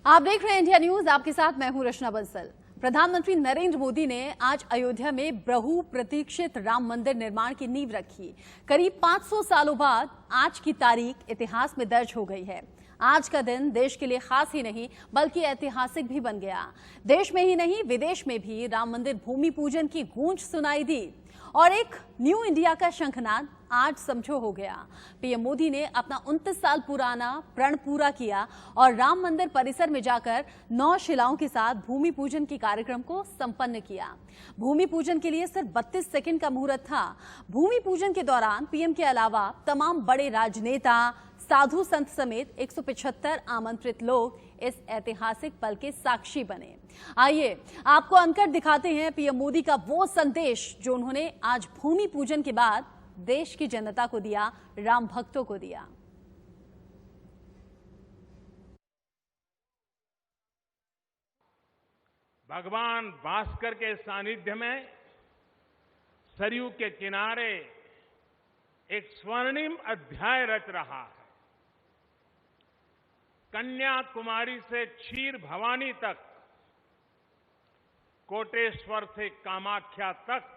आप देख रहे हैं इंडिया न्यूज। आपके साथ मैं हूं रचना बंसल। प्रधानमंत्री नरेंद्र मोदी ने आज अयोध्या में बहु प्रतीक्षित राम मंदिर निर्माण की नींव रखी। करीब 500 सालों बाद आज की तारीख इतिहास में दर्ज हो गई है। आज का दिन देश के लिए खास ही नहीं बल्कि ऐतिहासिक भी बन गया। देश में ही नहीं विदेश में भी राम मंदिर भूमि पूजन की गूंज सुनाई दी और एक न्यू इंडिया का शंखनाद आज समझो हो गया। पीएम मोदी ने अपना 29 साल पुराना प्रण पूरा किया और राम मंदिर परिसर में जाकर 9 शिलाओं के साथ भूमि पूजन के कार्यक्रम को संपन्न किया। भूमि पूजन के लिए सिर्फ 32 सेकंड का मुहूर्त था। भूमि पूजन के दौरान पीएम के अलावा तमाम बड़े राजनेता, साधु संत समेत 175 आमंत्रित लोग इस ऐतिहासिक पल के साक्षी बने। आइए आपको अनकट दिखाते हैं पीएम मोदी का वो संदेश जो उन्होंने आज भूमि पूजन के बाद देश की जनता को दिया, राम भक्तों को दिया। भगवान भास्कर के सानिध्य में सरयू के किनारे एक स्वर्णिम अध्याय रच रहा है। कन्याकुमारी से क्षीर भवानी तक, कोटेश्वर से कामाख्या तक,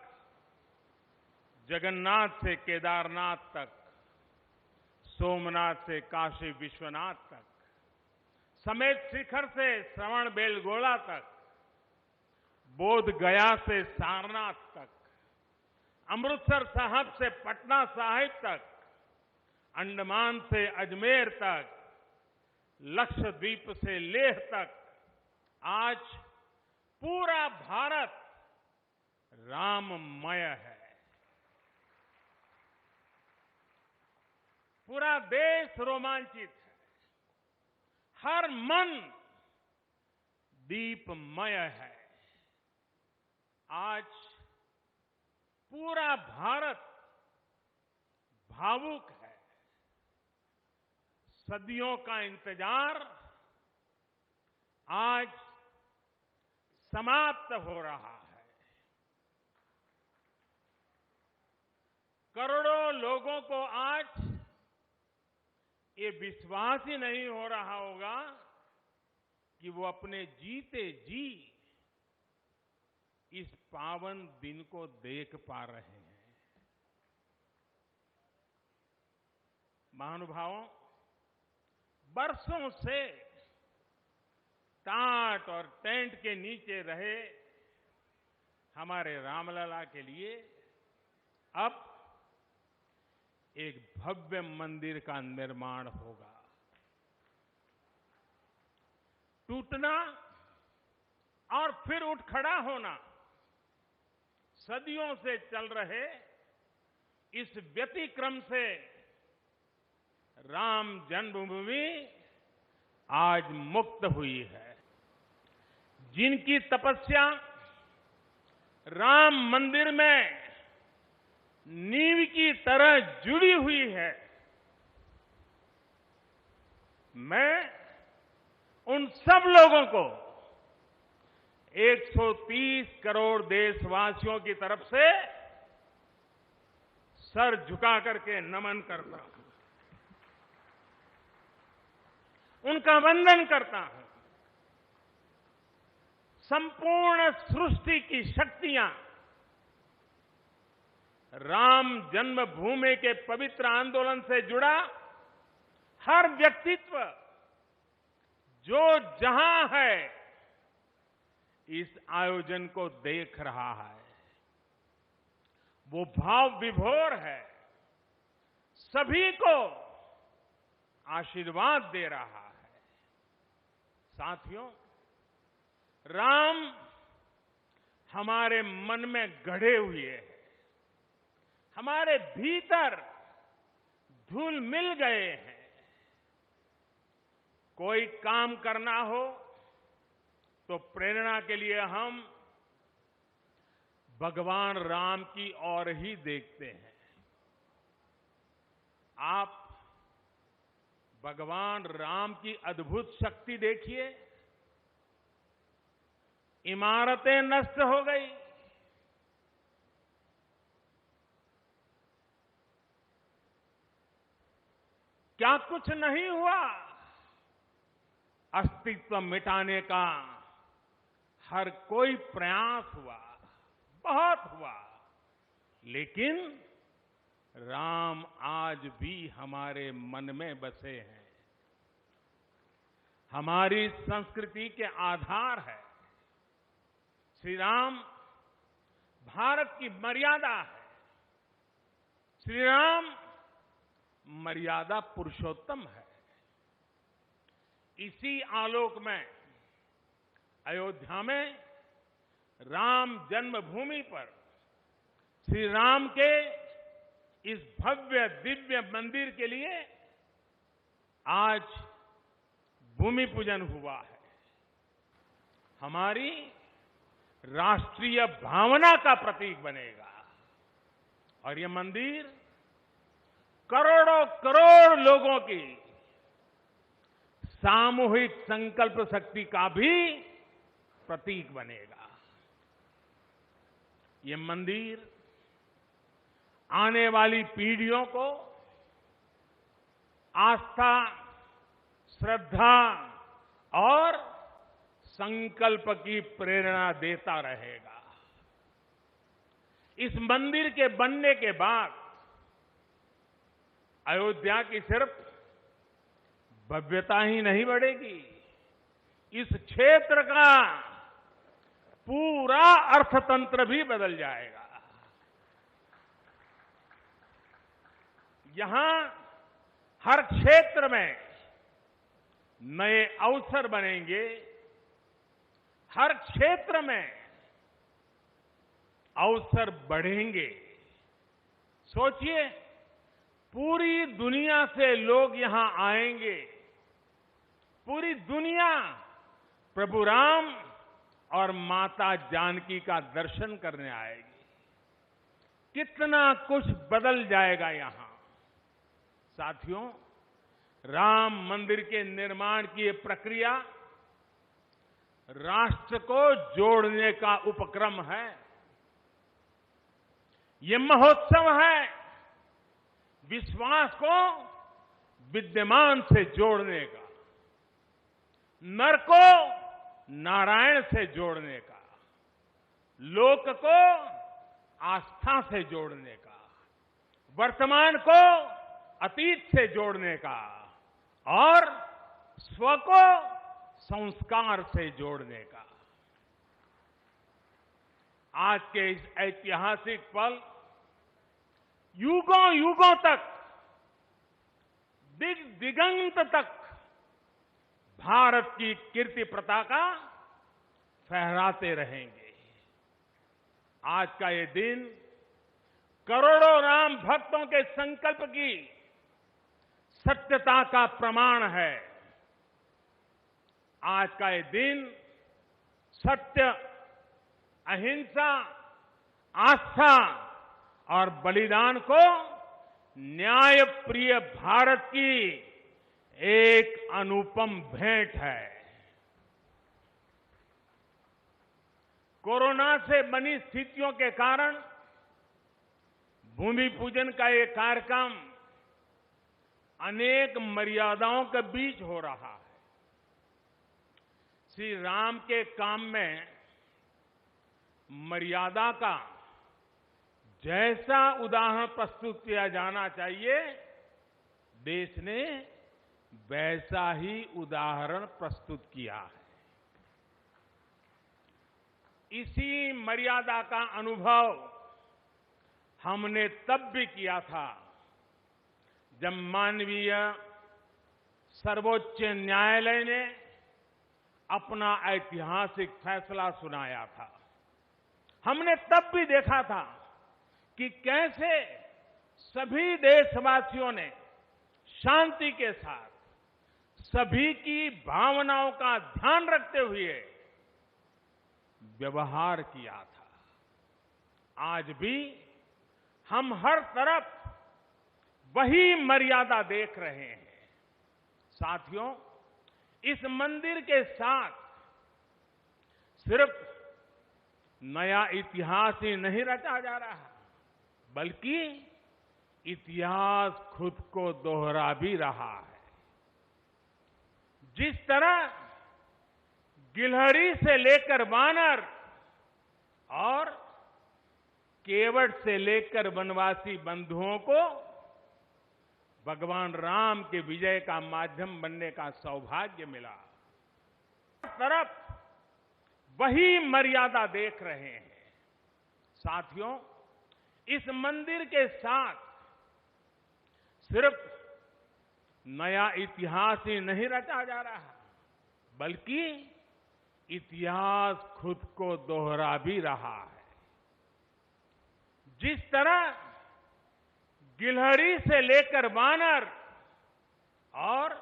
जगन्नाथ से केदारनाथ तक, सोमनाथ से काशी विश्वनाथ तक, समेत शिखर से श्रवण बेलगोला तक, बोध गया से सारनाथ तक, अमृतसर साहब से पटना साहिब तक, अंडमान से अजमेर तक, लक्षद्वीप से लेह तक, आज पूरा भारत राममय है। पूरा देश रोमांचित है। हर मन दीपमय है। आज पूरा भारत भावुक है। सदियों का इंतजार आज समाप्त हो रहा है। करोड़ों लोगों को आज ये विश्वास ही नहीं हो रहा होगा कि वो अपने जीते जी इस पावन दिन को देख पा रहे हैं। महानुभावों, बरसों से टाट और टेंट के नीचे रहे हमारे रामलला के लिए अब एक भव्य मंदिर का निर्माण होगा। टूटना और फिर उठ खड़ा होना सदियों से चल रहे इस व्यतिक्रम से राम जन्मभूमि आज मुक्त हुई है। जिनकी तपस्या राम मंदिर में नींव की तरह जुड़ी हुई है, मैं उन सब लोगों को 130 करोड़ देशवासियों की तरफ से सर झुका करके नमन करता हूं, उनका वंदन करता हूं। संपूर्ण सृष्टि की शक्तियां राम जन्मभूमि के पवित्र आंदोलन से जुड़ा हर व्यक्तित्व जो जहां है इस आयोजन को देख रहा है, वो भाव विभोर है, सभी को आशीर्वाद दे रहा है। साथियों, राम हमारे मन में गढ़े हुए हैं, हमारे भीतर घुल मिल गए हैं। कोई काम करना हो तो प्रेरणा के लिए हम भगवान राम की ओर ही देखते हैं। आप भगवान राम की अद्भुत शक्ति देखिए। इमारतें नष्ट हो गई, क्या कुछ नहीं हुआ? अस्तित्व मिटाने का हर कोई प्रयास हुआ, बहुत हुआ, लेकिन राम आज भी हमारे मन में बसे हैं, हमारी संस्कृति के आधार है। श्री राम भारत की मर्यादा है। श्री राम मर्यादा पुरुषोत्तम है। इसी आलोक में अयोध्या में राम जन्मभूमि पर श्री राम के इस भव्य दिव्य मंदिर के लिए आज भूमि पूजन हुआ है। हमारी राष्ट्रीय भावना का प्रतीक बनेगा और यह मंदिर करोड़ों करोड़ लोगों की सामूहिक संकल्प शक्ति का भी प्रतीक बनेगा। ये मंदिर आने वाली पीढ़ियों को आस्था, श्रद्धा और संकल्प की प्रेरणा देता रहेगा। इस मंदिर के बनने के बाद अयोध्या की सिर्फ भव्यता ही नहीं बढ़ेगी, इस क्षेत्र का पूरा अर्थतंत्र भी बदल जाएगा। यहां हर क्षेत्र में नए अवसर बनेंगे, हर क्षेत्र में अवसर बढ़ेंगे। सोचिए, पूरी दुनिया से लोग यहां आएंगे, पूरी दुनिया प्रभु राम और माता जानकी का दर्शन करने आएगी। कितना कुछ बदल जाएगा यहां। साथियों, राम मंदिर के निर्माण की ये प्रक्रिया राष्ट्र को जोड़ने का उपक्रम है। ये महोत्सव है विश्वास को विद्यमान से जोड़ने का, नर को नारायण से जोड़ने का, लोक को आस्था से जोड़ने का, वर्तमान को अतीत से जोड़ने का और स्व को संस्कार से जोड़ने का। आज के इस ऐतिहासिक पल युगों युगों तक, दिग दिगंत तक भारत की कीर्ति पताका फहराते रहेंगे। आज का ये दिन करोड़ों राम भक्तों के संकल्प की सत्यता का प्रमाण है। आज का ये दिन सत्य, अहिंसा, आस्था और बलिदान को न्याय प्रिय भारत की एक अनुपम भेंट है। कोरोना से बनी स्थितियों के कारण भूमि पूजन का ये कार्यक्रम अनेक मर्यादाओं के बीच हो रहा है। श्री राम के काम में मर्यादा का जैसा उदाहरण प्रस्तुत किया जाना चाहिए, देश ने वैसा ही उदाहरण प्रस्तुत किया है। इसी मर्यादा का अनुभव हमने तब भी किया था जब मानवीय सर्वोच्च न्यायालय ने अपना ऐतिहासिक फैसला सुनाया था। हमने तब भी देखा था कि कैसे सभी देशवासियों ने शांति के साथ सभी की भावनाओं का ध्यान रखते हुए व्यवहार किया था। आज भी हम हर तरफ वही मर्यादा देख रहे हैं। साथियों, इस मंदिर के साथ सिर्फ नया इतिहास ही नहीं रचा जा रहा, बल्कि इतिहास खुद को दोहरा भी रहा है। जिस तरह गिलहरी से लेकर वानर और केवट से लेकर वनवासी बंधुओं को भगवान राम के विजय का माध्यम बनने का सौभाग्य मिला, तरफ वही मर्यादा देख रहे हैं। साथियों, इस मंदिर के साथ सिर्फ नया इतिहास ही नहीं रचा जा रहा, बल्कि इतिहास खुद को दोहरा भी रहा है। जिस तरह गिलहरी से लेकर वानर और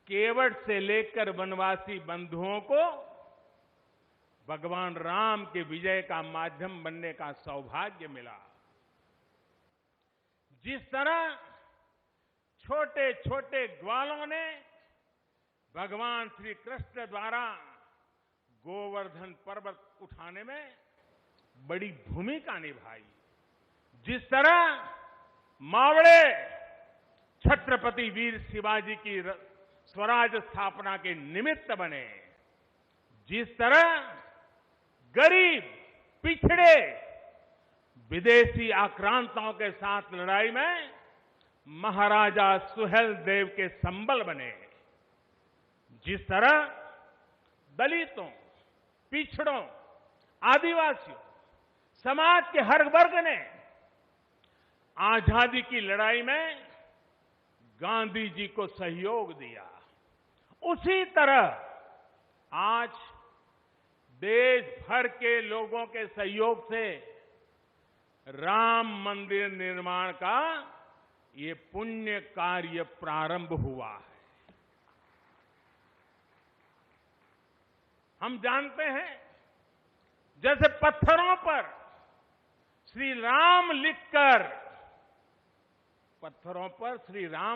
केवट से लेकर वनवासी बंधुओं को भगवान राम के विजय का माध्यम बनने का सौभाग्य मिला, जिस तरह छोटे छोटे ग्वालों ने भगवान श्री कृष्ण द्वारा गोवर्धन पर्वत उठाने में बड़ी भूमिका निभाई, जिस तरह मावड़े छत्रपति वीर शिवाजी की स्वराज स्थापना के निमित्त बने, जिस तरह गरीब पिछड़े विदेशी आक्रांताओं के साथ लड़ाई में महाराजा सुहेल देव के संबल बने, जिस तरह दलितों, पिछड़ों, आदिवासियों, समाज के हर वर्ग ने आजादी की लड़ाई में गांधी जी को सहयोग दिया, उसी तरह आज देश भर के लोगों के सहयोग से राम मंदिर निर्माण का ये पुण्य कार्य प्रारंभ हुआ है। हम जानते हैं, जैसे पत्थरों पर श्री राम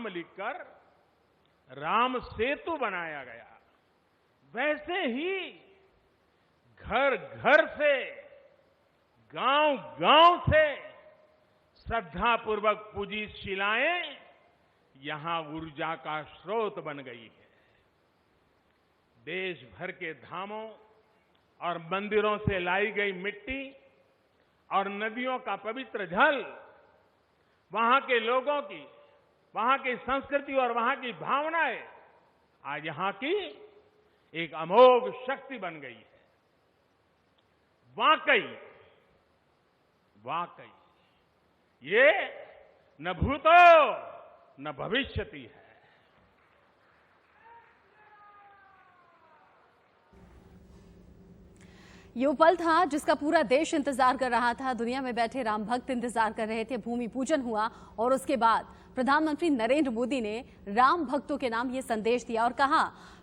लिखकर राम सेतु बनाया गया, वैसे ही घर घर से, गांव गांव से श्रद्धापूर्वक पूजी शिलाएं यहां ऊर्जा का स्रोत बन गई है। देश भर के धामों और मंदिरों से लाई गई मिट्टी और नदियों का पवित्र जल वहां के लोगों की, वहां की संस्कृति और वहां की भावनाएं आज यहां की एक अमोघ शक्ति बन गई है। वाकई ये न भूतो न भविष्यति है। ये वो पल था जिसका पूरा देश इंतजार कर रहा था। दुनिया में बैठे राम भक्त इंतजार कर रहे थे। भूमि पूजन हुआ और उसके बाद प्रधानमंत्री नरेंद्र मोदी ने राम भक्तों के नाम ये संदेश दिया और कहा,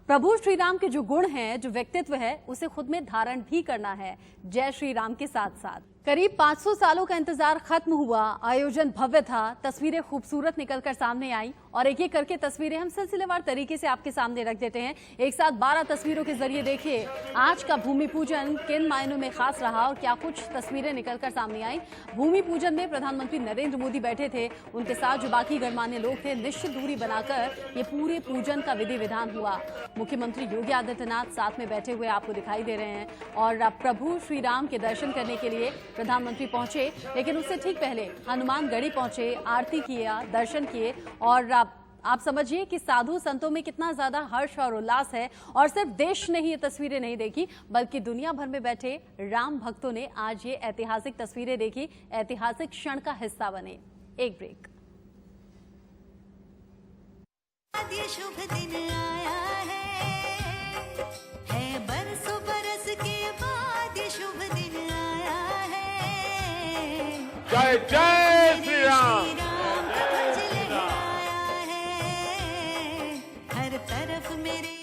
प्रभु श्री राम के जो गुण हैं, जो व्यक्तित्व है, उसे खुद में धारण भी करना है। जय श्री राम के साथ साथ करीब 500 सालों का इंतजार खत्म हुआ। आयोजन भव्य था, तस्वीरें खूबसूरत निकलकर सामने आई और एक एक करके तस्वीरें हम सिलसिलेवार तरीके से आपके सामने रख देते हैं। एक साथ 12 तस्वीरों के जरिए देखिए आज का भूमि पूजन किन मायनों में खास रहा और क्या कुछ तस्वीरें निकलकर सामने आई। भूमि पूजन में प्रधानमंत्री नरेंद्र मोदी बैठे थे, उनके साथ जो बाकी गणमान्य लोग थे, निश्चित दूरी बनाकर ये पूरे पूजन का विधि विधान हुआ। मुख्यमंत्री योगी आदित्यनाथ साथ में बैठे हुए आपको दिखाई दे रहे हैं और प्रभु श्री राम के दर्शन करने के लिए प्रधानमंत्री पहुंचे, लेकिन उससे ठीक पहले हनुमानगढ़ी पहुंचे, आरती किया, दर्शन किए और आप समझिए कि साधु संतों में कितना ज्यादा हर्ष और उल्लास है। और सिर्फ देश ने ही ये तस्वीरें नहीं देखी, बल्कि दुनिया भर में बैठे राम भक्तों ने आज ये ऐतिहासिक तस्वीरें देखी, ऐतिहासिक क्षण का हिस्सा बने। एक ब्रेक। ये शुभ दिन आया है बरसों बरस के बाद ये शुभ दिन आया है। जय जय श्री राम। हर तरफ मेरे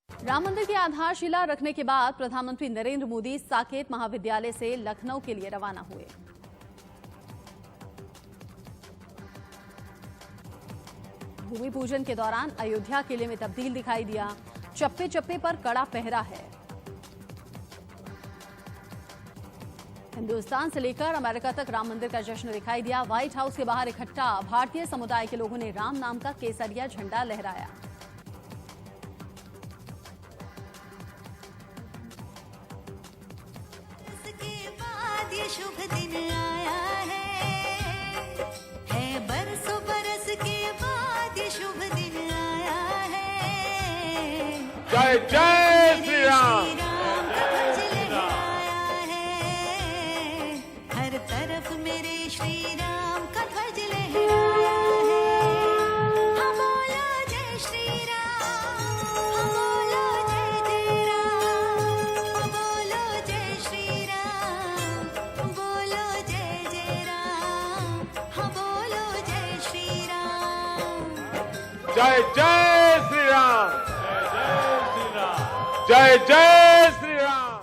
राम मंदिर की आधारशिला रखने के बाद प्रधानमंत्री नरेंद्र मोदी साकेत महाविद्यालय से लखनऊ के लिए रवाना हुए। भूमि पूजन के दौरान अयोध्या किले में तब्दील दिखाई दिया। चप्पे चप्पे पर कड़ा पहरा है। हिंदुस्तान से लेकर अमेरिका तक राम मंदिर का जश्न दिखाई दिया। व्हाइट हाउस के बाहर इकट्ठा भारतीय समुदाय के लोगों ने राम नाम का केसरिया झंडा लहराया। इसके बाद ये शुभ दिन आया है बरसों बरस के बाद ये शुभ दिन आया है। जय जय श्री राम। हर तरफ मेरे श्री राम का ध्वज लहराया है। हम बोलो जय श्री राम, हम बोलो जय जय राम, हम बोलो जय श्री राम, बोलो जय जय राम, हम बोलो जय श्री राम। जय जय श्री राम। जय जय श्री राम।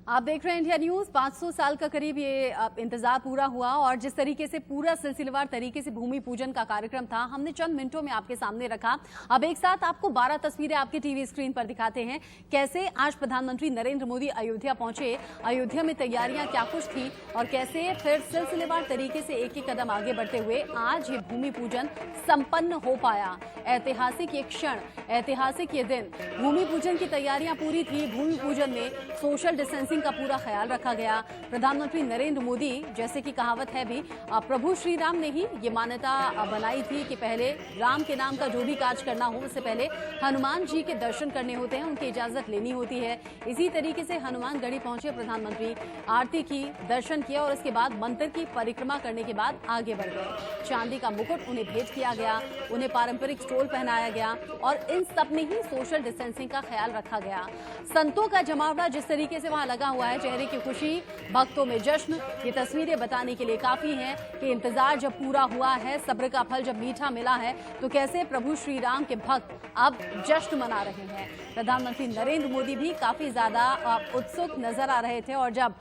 आप देख रहे हैं इंडिया न्यूज। 500 साल का करीब ये इंतजार पूरा हुआ और जिस तरीके से पूरा सिलसिलेवार तरीके से भूमि पूजन का कार्यक्रम था, हमने चंद मिनटों में आपके सामने रखा। अब एक साथ आपको 12 तस्वीरें आपके टीवी स्क्रीन पर दिखाते हैं। कैसे आज प्रधानमंत्री नरेंद्र मोदी अयोध्या पहुंचे, अयोध्या में तैयारियां क्या कुछ थी और कैसे फिर सिलसिलेवार तरीके से एक एक कदम आगे बढ़ते हुए आज ये भूमि पूजन संपन्न हो पाया। ऐतिहासिक ये क्षण, ऐतिहासिक ये दिन। भूमि पूजन की तैयारियां पूरी थी। भूमि पूजन में सोशल डिस्टेंसिंग का पूरा ख्याल रखा गया। प्रधानमंत्री नरेंद्र मोदी, जैसे कि कहावत है भी, प्रभु श्री राम ने ही ये मान्यता बनाई थी कि पहले राम के नाम का जो भी कार्य करना हो उससे पहले हनुमान जी के दर्शन करने होते हैं, उनकी इजाजत लेनी होती है। इसी तरीके से हनुमान गढ़ी पहुंचे प्रधानमंत्री, आरती की, दर्शन किया और इसके बाद मंदिर की परिक्रमा करने के बाद आगे बढ़ गए। चांदी का मुकुट उन्हें भेंट किया गया, उन्हें पारंपरिक स्टोल पहनाया गया और इन सब में ही सोशल डिस्टेंसिंग का ख्याल रखा गया। संतों का जमावड़ा जिस तरीके से वहां लगा हुआ है, चेहरे की खुशी, भक्तों में जश्न, ये तस्वीरें बताने के लिए काफी हैं कि इंतजार जब पूरा हुआ है, सब्र का फल जब मीठा मिला है, तो कैसे प्रभु श्री राम के भक्त अब जश्न मना रहे हैं। प्रधानमंत्री नरेंद्र मोदी भी काफी ज्यादा उत्सुक नजर आ रहे थे और जब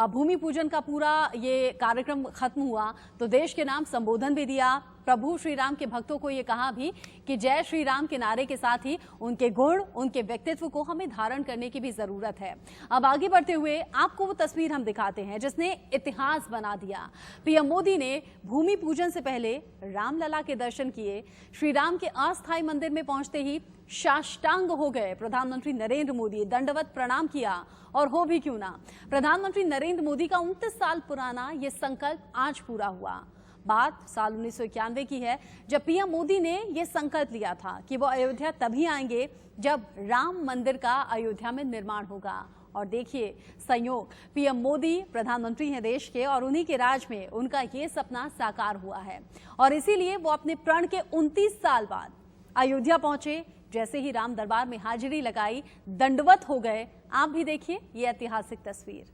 भूमि पूजन का पूरा ये कार्यक्रम खत्म हुआ तो देश के नाम संबोधन भी दिया। प्रभु श्री राम के भक्तों को ये कहा भी कि जय श्री राम के नारे के साथ ही उनके गुण, उनके व्यक्तित्व को हमें धारण करने की भी जरूरत है। अब आगे बढ़ते हुए आपको वो तस्वीर हम दिखाते हैं जिसने इतिहास बना दिया। पीएम मोदी ने भूमि पूजन से पहले रामलला के दर्शन किए। श्री राम के अस्थायी मंदिर में पहुंचते ही साष्टांग हो गए प्रधानमंत्री नरेंद्र मोदी, दंडवत प्रणाम किया। और हो भी क्यों ना, प्रधानमंत्री नरेंद्र मोदी का 29 साल पुराना ये संकल्प आज पूरा हुआ। बात साल 1991 की है जब पीएम मोदी ने यह संकल्प लिया था कि वो अयोध्या तभी आएंगे जब राम मंदिर का अयोध्या में निर्माण होगा। और देखिए संयोग, पीएम मोदी प्रधानमंत्री हैं देश के और उन्हीं के राज में उनका ये सपना साकार हुआ है और इसीलिए वो अपने प्रण के 29 साल बाद अयोध्या पहुंचे। जैसे ही राम दरबार में हाजिरी लगाई, दंडवत हो गए। आप भी देखिए ये ऐतिहासिक तस्वीर।